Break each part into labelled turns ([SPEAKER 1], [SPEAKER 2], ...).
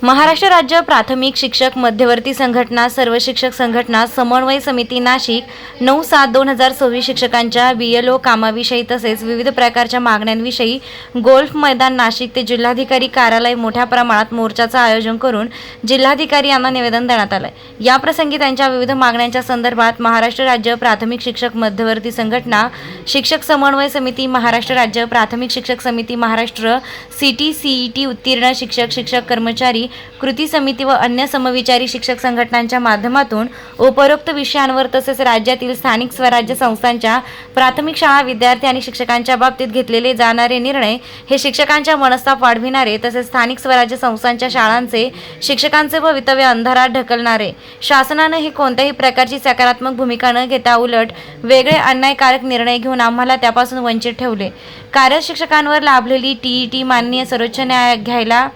[SPEAKER 1] महाराष्ट्र राज्य प्राथमिक शिक्षक मध्यवर्ती संघटना सर्व शिक्षक संघटना समन्वय समिती नाशिक 9/7/2026 शिक्षकांच्या BLO कामाविषयी तसेच विविध प्रकारच्या मागण्यांविषयी गोल्फ मैदान नाशिक ते जिल्हाधिकारी कार्यालय मोठ्या प्रमाणात मोर्चाचं आयोजन करून जिल्हाधिकारी यांना निवेदन देण्यात आलं। या प्रसंगी त्यांच्या विविध मागण्यांच्या संदर्भात महाराष्ट्र राज्य प्राथमिक शिक्षक मध्यवर्ती संघटना शिक्षक समन्वय समिती महाराष्ट्र राज्य प्राथमिक शिक्षक समिती महाराष्ट्र CT उत्तीर्ण शिक्षक कर्मचारी कृती समिती व अन्य समविचारी शिक्षक संघटनांच्या माध्यमातून उपरोक्त विषयांवर तसेच राज्यातील स्थानिक स्वराज्य संस्थांच्या प्राथमिक शाळा विद्यार्थी आणि शिक्षकांच्या बाबतीत घेतलेले जाणारे निर्णय हे शिक्षकांच्या मनस्ताप वाढविणारे तसेच स्थानिक स्वराज्य संस्थांच्या शाळांचे शिक्षकांचे भवितव्य अंधारात ढकलणारे, शासनाने हे कोणत्याही प्रकारची सकारात्मक भूमिका न घेता उलट वेगळे अन्यायकारक निर्णय घेऊन आम्हाला त्यापासून वंचित ठेवले। कार्य शिक्षकांवर लाभलेली TET माननीय सर्वोच्च न्यायालयाने घ्यायला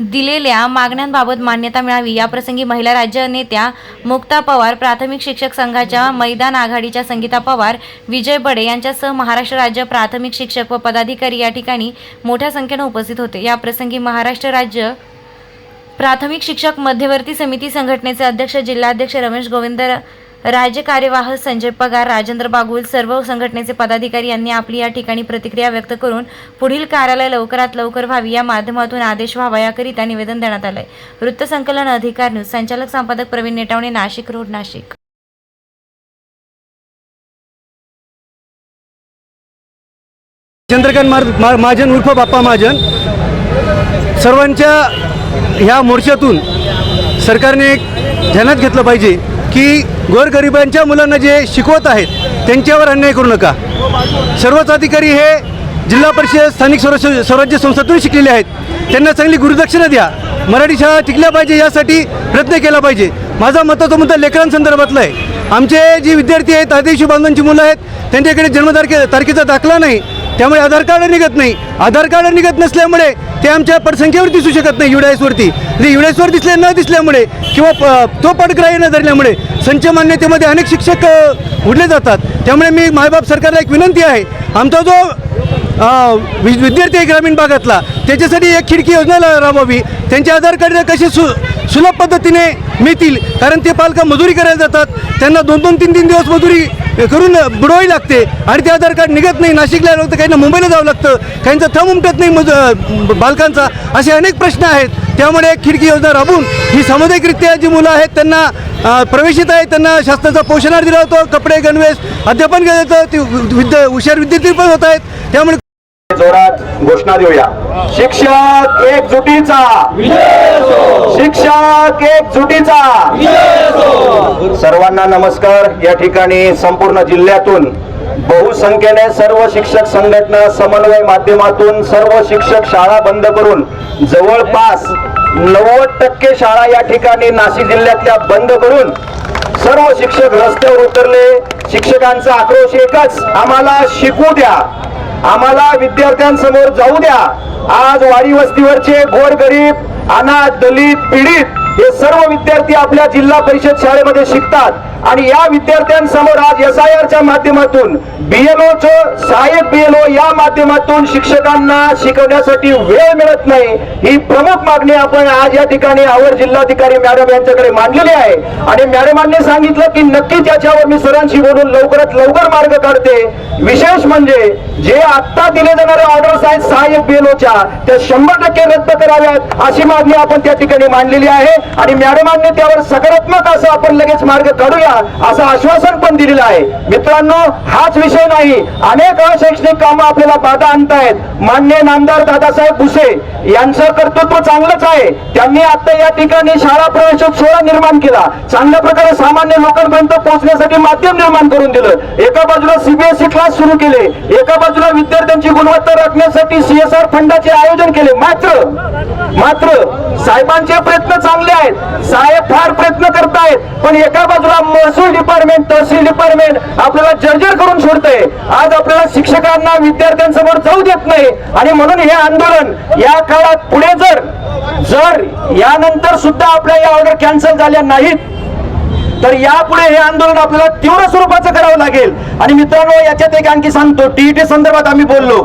[SPEAKER 1] दिलेल्या मागण्यांबाबत मान्यता मिळावी। या प्रसंगी महिला राज्य नेत्या मुक्ता पवार, प्राथमिक शिक्षक संघाच्या मैदान आघाडीच्या संगीता पवार, विजय बडे यांच्यासह महाराष्ट्र राज्य प्राथमिक शिक्षक व पदाधिकारी या ठिकाणी मोठ्या संख्येने उपस्थित होते। या प्रसंगी महाराष्ट्र राज्य प्राथमिक शिक्षक मध्यवर्ती समिती संघटनेचे अध्यक्ष जिल्हाध्यक्ष रमेश गोविंद राज्य कार्यवाह संजय पगार, राजेंद्र बागुल, सर्व संघटनेचे पदाधिकारी यांनी आपली या ठिकाणी प्रतिक्रिया व्यक्त करून पुढील कार्यालय लवकरात लवकर व्हावी या माध्यमातून आदेश व्हावा याकरिता निवेदन देण्यात आले। वृत्तसंकलन अधिकार न्यूज, संचालक संपादक प्रवीण नेटावणे, नाशिक रोड, नाशिक।
[SPEAKER 2] चंद्रकांत महाजन उर्फ बाप्पा महाजन, सर्वांच्या ह्या मोर्चातून सरकारने ध्यानात घेतलं पाहिजे की गोरगरिबांच्या मुलांना जे शिकवत आहेत त्यांच्यावर अन्याय करू नका। सर्वच अधिकारी हे जिल्हा परिषद स्थानिक स्वराज्य संस्थातून शिकलेले आहेत, त्यांना चांगली गुरुदक्षिणा द्या, मराठी शाळा टिकल्या पाहिजे यासाठी प्रयत्न केला पाहिजे। माझा महत्त्वाचा मुद्दा लेकरांसंदर्भातला आहे। आमचे जे विद्यार्थी आहेत आदिवासी बांधवांची मुलं आहेत, त्यांच्याकडे जन्मतारखेचा दाखला नाही, त्यामुळे आधार कार्ड निघत नाही। आधार कार्ड निघत नसल्यामुळे ते आमच्या पटसंख्येवर दिसू शकत नाही UDISवरती। UDISवर दिसल्यामुळे किंवा तो पटग्राह्य न धरल्यामुळे संच मान्यतेमध्ये अनेक शिक्षक उडले जातात। त्यामुळे मी मायबाप सरकारला एक विनंती आहे, आमचा जो विद्यार्थी आहे ग्रामीण भागातला त्याच्यासाठी एक खिडकी योजना राबवावी, त्यांचे आधार कार्ड कसे सुलभ पद्धतीने मिळतील, कारण ते पालक मजुरी करायला जातात, त्यांना 2-3 दिवस मजुरी करून बुडवावी लागते आणि ते आधार कार्ड निघत नाही। नाशिकला यावं लागतं, काहींना मुंबईला जावं लागतं, काहींचा थंब उमटत नाही बालकांचा, असे अनेक प्रश्न आहेत। त्यामुळे एक खिडकी योजना राबवून ही सामुदायिकरित्या जी मुलं आहेत त्यांना प्रवेशित आहे, त्यांना शासनाचा पोषणाहार दिला जातो, कपडे गणवेश अध्यापन केलं जातं, ते हुशार विद्यार्थी पण होत आहेत। त्यामुळे
[SPEAKER 3] जोरात घोषणा देऊया, शिक्षक एकजुटीचा, शिक्षक एकजुटीचा। सर्वांना नमस्कार। या ठिकाणी संपूर्ण जिल्ह्यातून बहुसंख्येने सर्व शिक्षक संघटना समन्वय माध्यमातून सर्व शिक्षक शाळा बंद करून जवळपास 90% शाळा या ठिकाणी नाशिक जिल्ह्यातल्या बंद करून सर्व शिक्षक रस्त्यावर उतरले। शिक्षकांचा आक्रोश एकच, आम्हाला शिकू द्या, आम्हाला विद्यार्थ्यांसमोर जाऊ द्या। आज वाडी वस्तीवरचे गोरगरीब, अनाथ, दलित, पीडित हे सर्व विद्यार्थी आपल्या जिल्हा परिषद शाळेमध्ये शिकतात आणि या विद्यार्थ्यांसमोर आज SIRच्या माध्यमातून BLOचं सहाय्यक BLO या माध्यमातून शिक्षकांना शिकवण्यासाठी वेळ मिळत नाही, ही प्रमुख मागणी आपण आज या ठिकाणी अवर जिल्हाधिकारी मॅडम यांच्याकडे मांडलेली आहे। आणि मॅडमांनी सांगितलं की नक्की त्याच्यावर मी सरांशी बोलून लवकरात लवकर मार्ग काढते। विशेष म्हणजे जे आत्ता दिले जाणारे ऑर्डर्स आहेत सहाय्यक BLOच्या त्या 100% रद्द कराव्यात अशी मागणी आपण त्या ठिकाणी मांडलेली आहे आणि मॅडमांनी त्यावर सकारात्मक असं आपण लगेच मार्ग काढूया असं आश्वासन पण दिलेलं आहे। मित्रांनो, हाच विषय नाही, अनेक अशैक्षणिक कामं आपल्याला बाधा आणतायत। माननीय नामदार दादासाहेब भुसे यांचं कर्तृत्व चांगलंच आहे, त्यांनी आता या ठिकाणी शाळा प्रवेशोत्सव निर्माण केला, चांगल्या प्रकारे सामान्य लोकांपर्यंत पोहोचण्यासाठी माध्यम निर्माण करून दिलं। एका बाजूला CBSE क्लास सुरू केले, एका बाजूला विद्यार्थ्यांची गुणवत्ता राखण्यासाठी CSR फंडाचे आयोजन केले। मात्र साहेबांचे प्रयत्न चांगले आहेत, साहेब फार प्रयत्न करतायत, पण एका बाजूला महसूल डिपार्टमेंट, तहसील डिपार्टमेंट आपल्याला जर्जर करून सोडतंय। आज आपल्याला शिक्षकांना विद्यार्थ्यांसमोर जाऊ देत नाही आणि म्हणून हे आंदोलन या काळात पुढे जर यानंतर सुद्धा आपल्या या ऑर्डर कॅन्सल झाल्या नाहीत तर यापुढे हे आंदोलन आपल्याला तीव्र स्वरूपाचं करावं लागेल। आणि मित्रांनो, याच्यात एक आणखी सांगतो, TET संदर्भात आम्ही बोललो,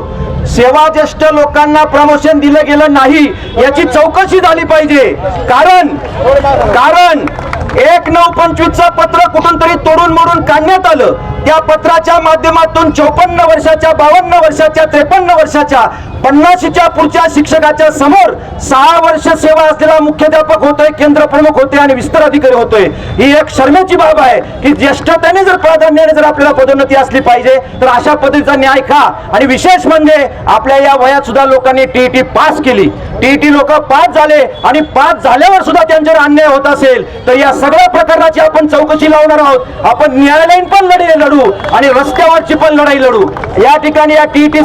[SPEAKER 3] सेवाज्येष्ठ लोकांना प्रमोशन दिलं गेलं नाही याची चौकशी झाली पाहिजे. कारण 1925चं पत्र कुठून तरी तोडून मोडून काढण्यात आलं. त्या पत्राच्या माध्यमातून 54 वर्षाच्या, 52 वर्षाच्या, 53 वर्षाच्या, 50च्या पुढच्या शिक्षकाच्या समोर 6 वर्ष सेवा असलेला मुख्याध्यापक होतोय, केंद्र प्रमुख होते आणि विस्तार अधिकारी होतोय. ही एक शर्मेची बाब आहे की ज्येष्ठतेने जर प्राधान्याने जर आपल्याला पदोन्नती असली पाहिजे तर अशा पद्धतीचा न्याय का. आणि विशेष म्हणजे आपल्या या वयात सुद्धा लोकांनी टीईटी पास केली. टीईटी लोक पास झाले आणि पास झाल्यावर सुद्धा त्यांच्यावर अन्याय होत असेल तर या सगळ्या प्रकरणाची आपण चौकशी लावणार आहोत. आपण न्यायालयीन पण लढाई लढू आणि रस्त्यावरची पण लढाई लढू. या ठिकाणी या टीईटी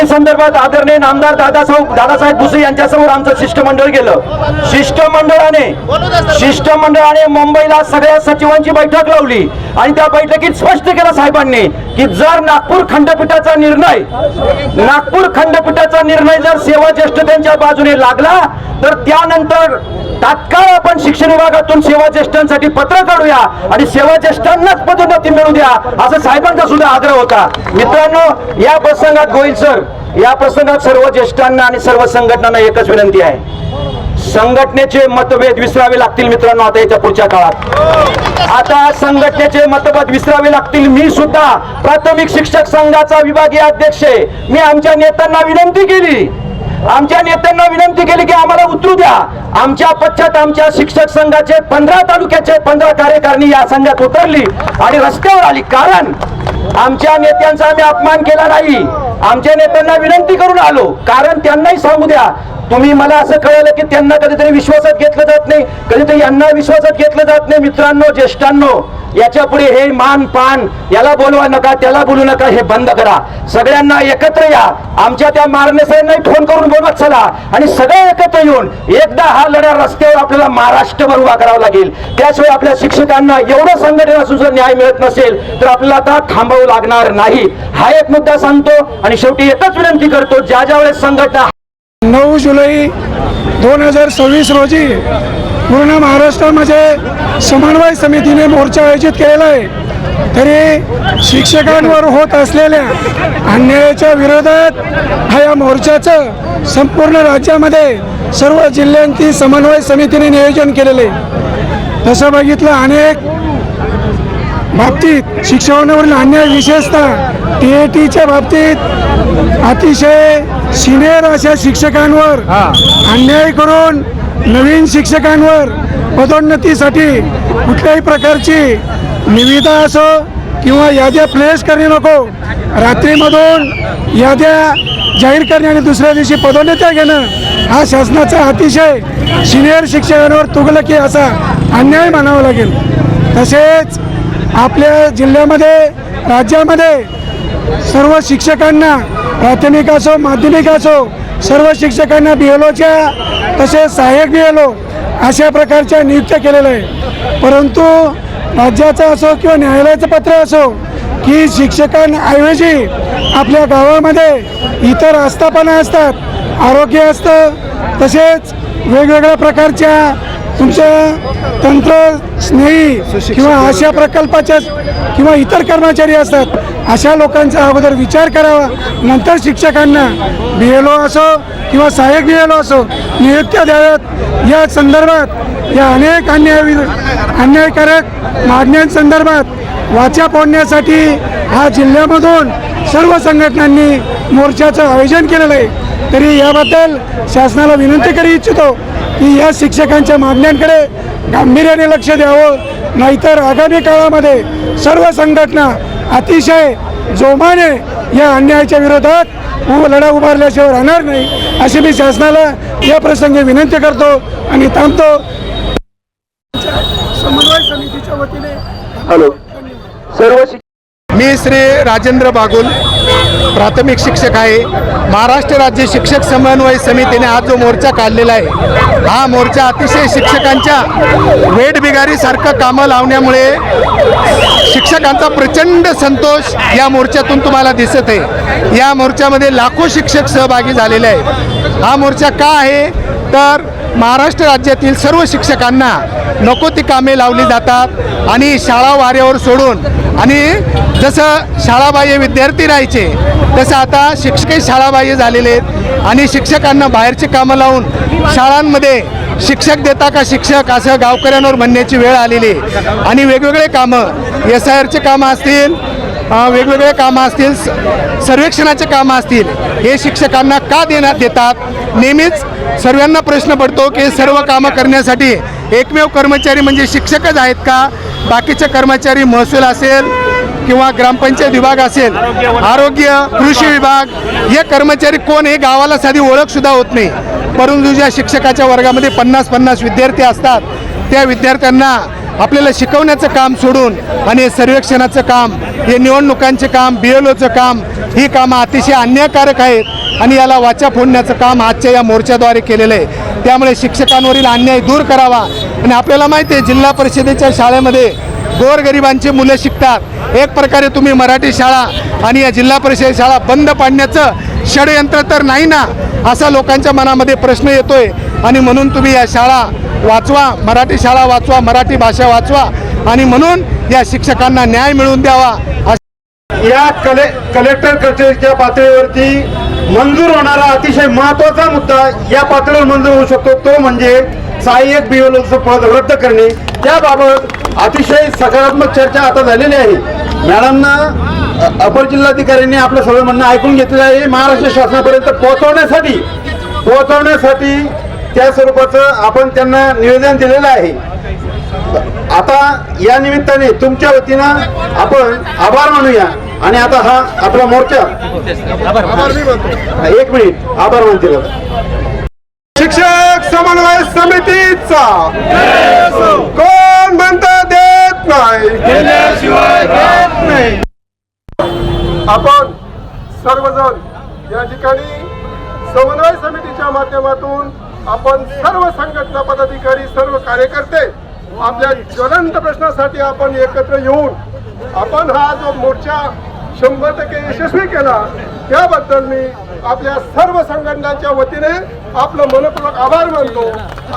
[SPEAKER 3] संदर्भात आदरणीय नामदार दादासाहेब भुसे यांच्यासमोर आमचं शिष्टमंडळ गेलं. शिष्टमंडळाने मुंबईला सगळ्या सचिवांची बैठक लावली आणि त्या बैठकीत स्पष्ट केलं साहेबांनी की जर नागपूर खंडपीठाचा निर्णय जर सेवा ज्येष्ठतेच्या बाजूने लागला तर त्यानंतर तात्काळ आपण शिक्षण विभागातून सेवा ज्येष्ठांसाठी पत्र काढूया आणि सेवा ज्येष्ठांनाच पदोन्नती मिळू द्या असा साहेबांचा सुद्धा आग्रह होता. मित्रांनो, या प्रसंगात गोयल सर, या प्रसंगात सर्व ज्येष्ठांना आणि सर्व संघटनांना एकच विनंती आहे, संघटनेचे मतभेद विसरावे लागतील. मित्रांनो, आता याच्या पुढच्या काळात आता संघटनेचे मतभेद विसरावे लागतील. मी सुद्धा प्राथमिक शिक्षक संघाचा विभागीय अध्यक्ष आहे. मी आमच्या नेत्यांना विनंती केली की आम्हाला उतरू द्या. आमच्या पश्चात आमच्या शिक्षक संघाचे 15 तालुक्याचे 15 कार्यकारिणी या संघात उतरली आणि रस्त्यावर आली. कारण आमच्या नेत्यांचा आम्ही अपमान केला नाही. आमच्या नेत्यांना विनंती करून आलो कारण त्यांनाही सांगू द्या. तुम्ही मला असं कळलं की त्यांना कधीतरी विश्वासात घेतलं जात नाही, कधीतरी यांना विश्वासात घेतलं जात नाही. मित्रांनो, ज्येष्ठांनो, याच्या पुढे हे मान पान याला बोलवा नका, त्याला बोलू नका, हे बंद करा. सगळ्यांना एकत्र या. आमच्या त्या मारण्यासाहेबांनाही फोन करून बोलवत चला आणि सगळे एकत्र येऊन एकदा हा लढा रस्त्यावर आपल्याला महाराष्ट्रभर उभा करावा लागेल. त्याशिवाय आपल्या शिक्षकांना एवढं संघटना असून जर न्याय मिळत नसेल तर आपल्याला आता थांबावं लागणार नाही. हा एक मुद्दा सांगतो आणि शेवटी एकच विनंती करतो, ज्या वेळेस संघटना
[SPEAKER 4] 9 जुलै 2026 रोजी पूर्ण महाराष्ट्रामध्ये समन्वय समितीने मोर्चा आयोजित केलेला आहे. तरी शिक्षकांवर होत असलेल्या अन्यायाच्या विरोधात हा या मोर्चाचं संपूर्ण राज्यामध्ये सर्व जिल्ह्यांची समन्वय समितीने नियोजन केलेले. तसं बघितलं अनेक बाबतीत शिक्षकांवरील अन्याय, विशेषतः टीएटीच्या बाबतीत अतिशय सिनियर अशा शिक्षकांवर अन्याय करून नवीन शिक्षकांवर पदोन्नतीसाठी कुठल्याही प्रकारची निविदा असो किंवा याद्या प्लेस करणे नको, रात्रीमधून याद्या जाहीर करणे आणि दुसऱ्या दिवशी पदोन्नत्या घेणं हा शासनाचा अतिशय सिनियर शिक्षकांवर तुगलकी असा अन्याय मानावा लागेल. तसेच आपल्या जिल्ह्यामध्ये, राज्यामध्ये सर्व शिक्षकांना, प्राथमिक असो माध्यमिक असो, सर्व शिक्षकांना BLOच्या तसेच सहाय्यक BLO अशा प्रकारच्या नियुक्त्या केलेल्या आहे. परंतु राज्याचं असो किंवा न्यायालयाचं पत्र असो की शिक्षकांऐवजी आपल्या गावामध्ये इतर आस्थापना असतात, आरोग्य असतं, तसेच वेगवेगळ्या प्रकारच्या तुमच्या तंत्रस्नेही किंवा अशा प्रकल्पाच्या किंवा इतर कर्मचारी असतात, अशा लोकांचा अगोदर विचार करावा, नंतर शिक्षकांना BLO असो किंवा सहाय्यक BLO असो नियुक्त्या द्याव्यात. या संदर्भात या अनेक अन्यायकारक मागण्यांसंदर्भात वाचा फोडण्यासाठी हा जिल्ह्यामधून सर्व संघटनांनी मोर्चाचं आयोजन केलेलं आहे. तरी याबद्दल शासनाला विनंती करू इच्छितो की या शिक्षकांच्या मागण्यांकडे गांभीर्याने लक्ष द्यावं, नाहीतर आगामी काळामध्ये सर्व संघटना अतिशय जोमाने या अन्यायाच्या विरोधात लढा उभारल्याशिवाय राहणार नाही अशी मी शासनाला या प्रसंगी विनंती करतो आणि थांबतो. समन्वय समितीच्या वतीने
[SPEAKER 3] हॅलो सर्व
[SPEAKER 4] मी श्री राजेंद्र बागुल, प्राथमिक शिक्षक आहे. महाराष्ट्र राज्य शिक्षक समन्वय समितीने हा जो मोर्चा काढलेला आहे, हा मोर्चा अतिशय शिक्षकांच्या वेठबिगारीसारखं कामं लावण्यामुळे शिक्षकांचा प्रचंड संतोष या मोर्चातून तुम्हाला दिसत आहे. या मोर्चामध्ये लाखो शिक्षक सहभागी झालेले आहेत. हा मोर्चा का आहे तर
[SPEAKER 5] महाराष्ट्र राज्यातील सर्व शिक्षकांना नको ती कामे लावली जातात आणि शाळा वाऱ्यावर सोडून, आणि जसं शाळाबाह्य विद्यार्थी राहायचे तसं आता शिक्षकही शाळाबाह्य झालेले आहेत आणि शिक्षकांना बाहेरची कामं लावून शाळांमध्ये शिक्षक देता का शिक्षक असं गावकऱ्यांवर म्हणण्याची वेळ आलेली आहे. आणि वेगवेगळे कामं, SIRचे कामं असतील, वेगवेगळे कामं असतील, सर्वेक्षणाचे कामं असतील, हे शिक्षकांना का देतात? नेहमीच सर्वांना प्रश्न पडतो की सर्व कामं करण्यासाठी एकमेव कर्मचारी म्हणजे शिक्षकच आहेत का? बाकीचे कर्मचारी महसूल असेल किंवा ग्रामपंचायत विभाग असेल, आरोग्य, कृषी विभाग, हे कर्मचारी कोण हे गावाला साधी ओळखसुद्धा होत नाही. परंतु ज्या शिक्षकाच्या वर्गामध्ये 50-50 विद्यार्थी असतात त्या विद्यार्थ्यांना आपल्याला शिकवण्याचं काम सोडून आणि सर्वेक्षणाचं काम, हे निवडणुकांचे काम, BLOचं काम, ही कामं अतिशय अन्यायकारक आहेत आणि याला वाचा फोडण्याचं काम आजच्या या मोर्चाद्वारे केलेलं आहे. त्यामुळे शिक्षकांवरील अन्याय दूर करावा. आणि आपल्याला माहिती आहे जिल्हा परिषदेच्या शाळेमध्ये गोरगरिबांची मुलं शिकतात. एक प्रकारे तुम्ही मराठी शाळा आणि या जिल्हा परिषद शाळा बंद पाडण्याचं षडयंत्र तर नाही ना, असा लोकांच्या मनामध्ये प्रश्न येतोय. आणि म्हणून तुम्ही या शाळा वाचवा, मराठी शाळा वाचवा, मराठी भाषा वाचवा आणि म्हणून या शिक्षकांना न्याय मिळवून द्यावा.
[SPEAKER 2] या कलेक्टर कचेरीच्या पातळीवरती मंजूर होणारा अतिशय महत्त्वाचा मुद्दा या पातळीवर मंजूर होऊ शकतो, तो म्हणजे सहाय्यक BLOचं पद रद्द करणे. त्याबाबत अतिशय सकारात्मक चर्चा आता झालेली आहे. मॅडमना अपर जिल्हाधिकाऱ्यांनी आपलं सगळं म्हणणं ऐकून घेतलेलं आहे. महाराष्ट्र शासनापर्यंत पोहोचवण्यासाठी त्या स्वरूपाचं आपण त्यांना निवेदन दिलेलं आहे. आता या निमित्ताने तुमच्या वतीनं आपण आभार मानूया आणि आता हा आपला मोर्चा एक मिनिट आभार मानतील. शिक्षक समन्वय समितीचा कोण म्हणता देत नाही,
[SPEAKER 6] आपण सर्वजण या ठिकाणी समन्वय समितीच्या माध्यमातून आपण सर्व संघटना पदाधिकारी, सर्व कार्यकर्ते आपल्या ज्वलंत प्रश्नासाठी आपण एकत्र येऊन आपण हा जो मोर्चा 100% यशस्वी केला, त्याबद्दल मी आपल्या सर्व संघटनांच्या वतीने आपलं मनपूर्वक आभार मानतो.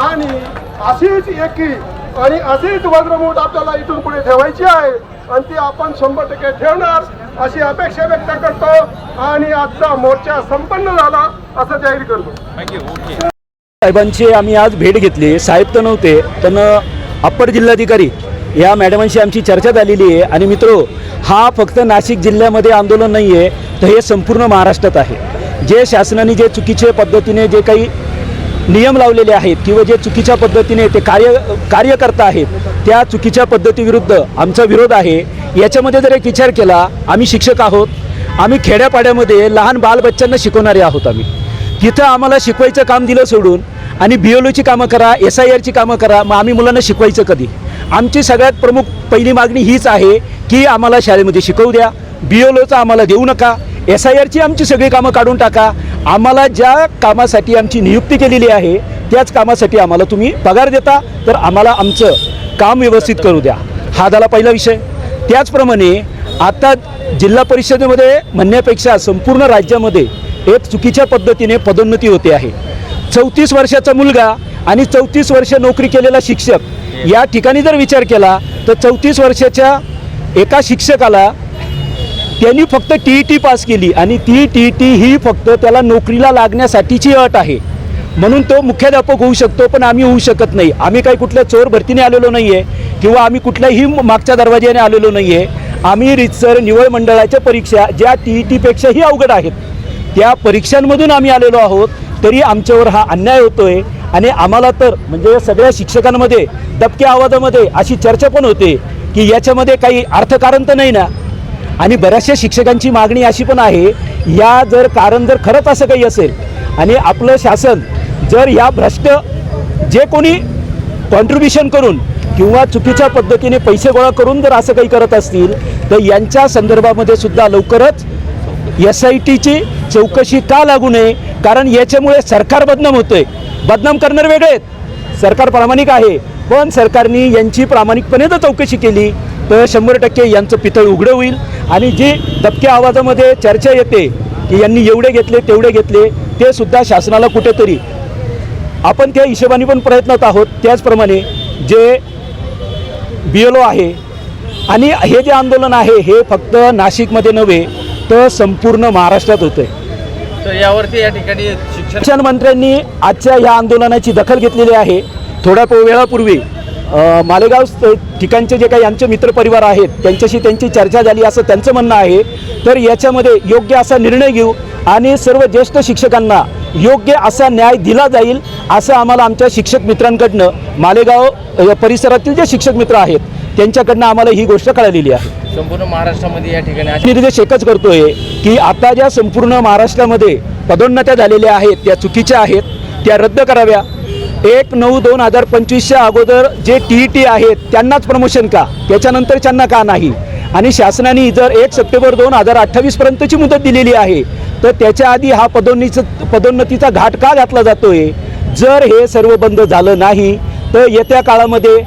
[SPEAKER 6] आणि अशीच एकी आणि अशीच वज्रमूठ आपल्याला इथून पुढे ठेवायची आहे आणि ती आपण 100% ठेवणार अशी अपेक्षा व्यक्त करतो आणि आजचा मोर्चा संपन्न झाला असं जाहीर करतो.
[SPEAKER 7] साहेबांची आम्ही आज भेट घेतली. साहेब तर नव्हते, पण अप्पर जिल्हाधिकारी या मॅडमांशी आमची चर्चा झालेली आहे. आणि मित्रो, हा फक्त नाशिक जिल्ह्यामध्ये आंदोलन नाही आहे, तर हे संपूर्ण महाराष्ट्रात आहे. जे शासनाने जे चुकीच्या पद्धतीने जे काही नियम लावलेले आहेत किंवा जे चुकीच्या पद्धतीने ते कार्य करता आहेत, त्या चुकीच्या पद्धतीविरुद्ध आमचा विरोध आहे. याच्यामध्ये जर एक विचार केला, आम्ही शिक्षक आहोत, आम्ही खेड्यापाड्यामध्ये लहान बालबच्चांना शिकवणारे आहोत. आम्ही तिथं आम्हाला शिकवायचं काम दिलं सोडून आणि BLOची कामं करा, SIRची कामं करा, मग आम्ही मुलांना शिकवायचं कधी? आमची सगळ्यात प्रमुख पहिली मागणी हीच आहे की आम्हाला शाळेमध्ये शिकवू द्या, BLOचं आम्हाला देऊ नका, SIRची आमची सगळी कामं काढून टाका. आम्हाला ज्या कामासाठी आमची नियुक्ती केलेली आहे त्याच कामासाठी आम्हाला तुम्ही पगार देता, तर आम्हाला आमचं काम व्यवस्थित करू द्या. हा झाला पहिला विषय. त्याचप्रमाणे आता जिल्हा परिषदेमध्ये म्हणण्यापेक्षा संपूर्ण राज्यामध्ये एक चुकीच्या पद्धतीने पदोन्नती होते आहे. 34 वर्षाचा मुलगा आणि 34 वर्ष नोकरी केलेला शिक्षक या ठिकाणी जर विचार केला तर 34 वर्षाच्या एका शिक्षकाला त्यांनी फक्त TET पास केली आणि ती TET ही फक्त त्याला नोकरीला लागण्यासाठीची अट आहे. म्हणून तो मुख्याध्यापक होऊ शकतो, पण आम्ही होऊ शकत नाही. आम्ही काही कुठल्या चोर भरतीने आलेलो नाही आहे किंवा आम्ही कुठल्याही मागच्या दरवाज्याने आलेलो नाही आहे. आम्ही रीतसर निवड मंडळाच्या परीक्षा ज्या TETपेक्षाही अवघड आहेत त्या परीक्षांमधून आम्ही आलेलो आहोत. तरी आमच्यावर हा अन्याय होतोय आणि आम्हाला तर म्हणजे सगळ्या शिक्षकांमध्ये दबक्या आवाजामध्ये अशी चर्चा पण होते की याच्यामध्ये काही अर्थकारण तर नाही ना. आणि बऱ्याचशा शिक्षकांची मागणी अशी पण आहे, या जर कारण जर खरंच असं काही असेल आणि आपलं शासन जर या भ्रष्ट जे कोणी कॉन्ट्रीब्युशन करून किंवा चुकीच्या पद्धतीने पैसे गोळा करून जर असं काही करत असतील तर यांच्या संदर्भामध्ये सुद्धा लवकरच SITची चौकशी का लागू नये. कारण याच्यामुळे सरकार बदनाम होतोय. बदनाम करणारे वेगळे आहेत, सरकार प्रामाणिक आहे, पण सरकारने यांची प्रामाणिकपणे जर चौकशी केली तर 100% यांचं पितळ उघडं होईल. आणि जी दबक्या आवाजामध्ये चर्चा येते की यांनी एवढे घेतले तेवढे घेतले, ते सुद्धा शासनाला कुठेतरी आपण त्या हिशोबाने पण प्रयत्नात आहोत. त्याचप्रमाणे जे BLO आहे आणि हे जे आंदोलन आहे हे फक्त नाशिकमध्ये नव्हे तर संपूर्ण महाराष्ट्रात होतं आहे.
[SPEAKER 8] तर यावरती या ठिकाणी
[SPEAKER 7] शिक्षण मंत्र्यांनी आजच्या ह्या आंदोलनाची दखल घेतलेली आहे. थोड्या वेळापूर्वी मालेगाव ठिकाणचे जे काही आमचे मित्रपरिवार आहेत त्यांच्याशी त्यांची चर्चा झाली असं त्यांचं म्हणणं आहे. तर याच्यामध्ये योग्य असा निर्णय घेऊ आणि सर्व ज्येष्ठ शिक्षकांना योग्य असा न्याय दिला जाईल असं आम्हाला आमच्या शिक्षक मित्रांकडनं मालेगाव परिसरातील जे शिक्षक मित्र आहेत त्यांच्याकडनं आम्हाला ही गोष्ट कळलेली आहे.
[SPEAKER 8] संपूर्ण महाराष्ट्रामध्ये या ठिकाणी
[SPEAKER 7] निर्देश एकच करतोय की आता ज्या संपूर्ण महाराष्ट्रामध्ये पदोन्नत्या झालेल्या आहेत त्या चुकीच्या आहेत, त्या रद्द कराव्या. 1/9/2025च्या अगोदर जे TET आहेत त्यांनाच प्रमोशन का, त्याच्यानंतरच्यांना का नाही. आणि शासनाने जर 1 सप्टेंबर 2028पर्यंतची मुदत दिलेली आहे तर त्याच्या आधी हा पदोन्नतीचा घाट का घातला जातोय. जर हे सर्व बंद झालं नाही तर येत्या काळामध्ये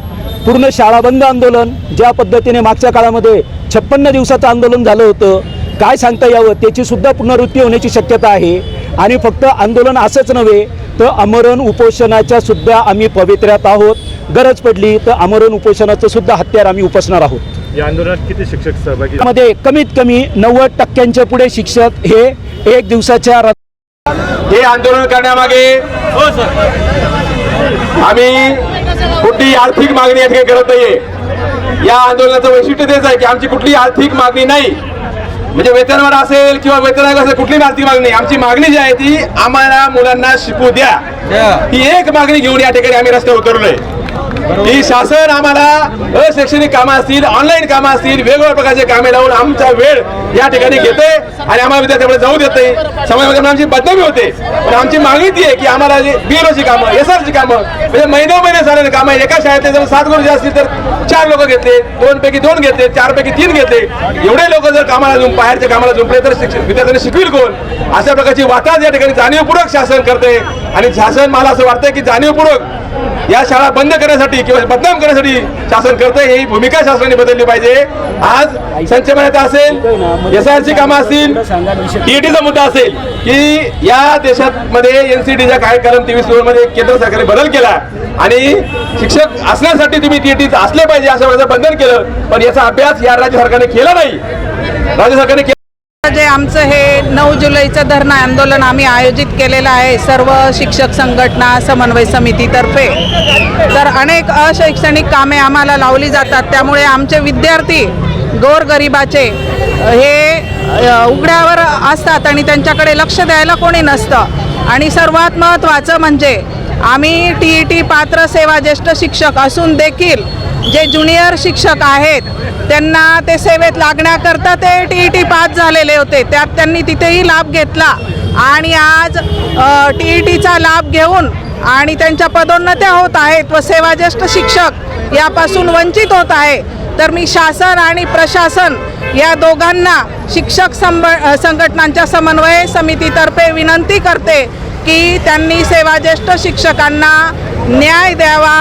[SPEAKER 7] पूर्ण शाळा बंद आंदोलन, ज्या पद्धतीने मागच्या काळामध्ये 56 दिवसाचं आंदोलन झालं होतं, काय सांगता यावं, त्याची सुद्धा पुनरावृत्ती होण्याची शक्यता आहे. आणि फक्त आंदोलन असंच नव्हे तर आमरण उपोषणाच्या सुद्धा आम्ही पवित्र्यात आहोत. गरज पडली तर आमरण उपोषणाचं सुद्धा हत्यार आम्ही उपसणार आहोत.
[SPEAKER 9] या आंदोलनात किती शिक्षक सहभागी?
[SPEAKER 7] मध्ये कमीत कमी 90% पुढे शिक्षक हे 1 दिवसाच्या
[SPEAKER 3] हे आंदोलन करण्यामागे आम्ही कुठली आर्थिक मागणी या ठिकाणी करत नाहीये. या आंदोलनाचं वैशिष्ट्य तेच आहे की आमची कुठली आर्थिक मागणी नाही, म्हणजे वेतनवाढ असेल किंवा वेतन आयोग असेल, कुठली आर्थिक मागणी नाही. आमची मागणी जी आहे ती आम्हाला मुलांना शिकू द्या, ही एक मागणी घेऊन या ठिकाणी आम्ही रस्त्यावर उतरलोय. की शासन आम्हाला अशैक्षणिक कामं असतील, ऑनलाईन कामं असतील, वेगवेगळ्या प्रकारचे कामे लावून आमचा वेळ या ठिकाणी घेते आणि आम्हाला विद्यार्थ्याकडे जाऊ देत नाही. समाजामध्ये आमची बदनामी होते. पण आमची मागणी ती आहे की आम्हाला BLOची कामं, SRची कामं, म्हणजे महिने झालेले कामं, एका शाळेतले जर 7 गुरुजी असतील तर 4 लोक घेतले, 2 पैकी 2 घेतले, 4 पैकी 3 घेतले. एवढे लोक जर कामाला बाहेरच्या कामाला झुंपले तर विद्यार्थ्यांना शिकविल कोण. अशा प्रकारची वाताहत या ठिकाणी जाणीवपूर्वक शासन करते. आणि शासन, मला असं वाटतं की जाणीवपूर्वक या शाळा बंद करण्यासाठी किंवा बदनाम करण्यासाठी शासन करते. ही भूमिका शासनाने बदलली पाहिजे. आज संच मान्यता असेल, SRची कामं असतील, TETचा मुद्दा असेल की या देशामध्ये NCTच्या कार्यक्रम 23 मध्ये केंद्र सरकारने बदल केला आणि शिक्षक असण्यासाठी तुम्ही TET असले पाहिजे असं माझं बंधन केलं. पण याचा अभ्यास या राज्य सरकारने केला नाही. राज्य सरकारने
[SPEAKER 10] जे आमचं हे 9 जुलैचं धरणं आंदोलन आम्ही आयोजित केलेलं आहे सर्व शिक्षक संघटना समन्वय समितीतर्फे. तर अनेक अशैक्षणिक कामे आम्हाला लावली जातात, त्यामुळे आमचे विद्यार्थी गोरगरिबाचे हे उघड्यावर असतात आणि त्यांच्याकडे लक्ष द्यायला कोणी नसतं. आणि सर्वात महत्त्वाचं म्हणजे आम्ही TET पात्र सेवा ज्येष्ठ शिक्षक असून देखील जे ज्युनियर शिक्षक आहेत त्यांना ते सेवेत लागण्याकरता ते TET पास झालेले होते, त्यात त्यांनी तिथेही लाभ घेतला आणि आज TETचा लाभ घेऊन आणि त्यांच्या पदोन्नत्या होत आहेत व सेवा ज्येष्ठ शिक्षक यापासून वंचित होत आहे. तर मी शासन आणि प्रशासन या दोघांना शिक्षक संघटनांच्या समन्वय समितीतर्फे विनंती करते की त्यांनी सेवा ज्येष्ठ शिक्षकांना न्याय द्यावा.